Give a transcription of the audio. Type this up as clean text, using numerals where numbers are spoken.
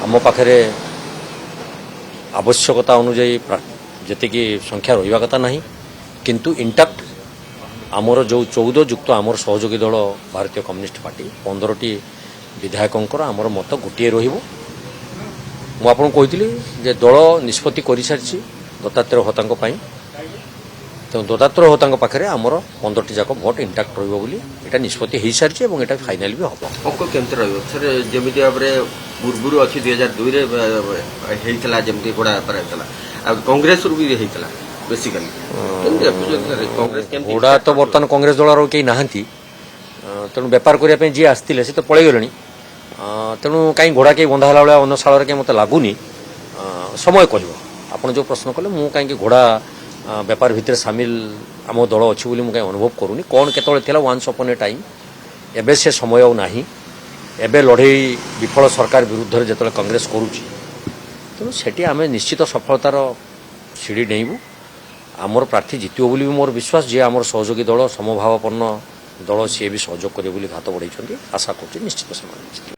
आम पाखे आवश्यकता अनुजाई जी संख्या रहा कथा ना किंतु इंटैक्ट आमर जो 14 युक्त आमर सहयोगी दल भारतीय कम्युनिस्ट पार्टी 15टी विधायकों आमर मत गोटे मुझे जे दल निष्पत्ति कर सारी दत्तात्रेय होता तेणु दत्तात्रेय होता पाखे आमर 15टी जाक भोट इंटैक्ट रहा निष्पत्ति हो सारी और ये फाइनाल भी हम अंक केमती रमी भाव में पूर्व अच्छी 2002 जमी घोड़ा बेपार होता कांग्रेस भी होता बेसिकली घोड़ा तो बर्तमान कांग्रेस दल कहीं नहांती तेणु बेपार करने जी आसते से तो पलि गले तेणु कहीं घोड़ा कहीं बंधा है भाया अन्नशाल कहीं मत लगुनि समय कर आपड़ जो प्रश्न कले मुझे कहीं घोड़ा बेपार भितर सामिल आम दल अच्छी मुझे अनुभव करूनी कौन केतला वन्स अपन ए टाइम एबे से समय ना एबे लड़े विफल सरकार विरुद्ध जो कांग्रेस करुच्ची तेणु से आम निश्चित सफलतार सीढ़ी डेबू आमर प्रार्थी जितब बोली मोर विश्वास जी आमर सहयोगी दल समभावपन्न दल सी भी सहयोग करे घात बढ़ाई आशा कर निश्चित से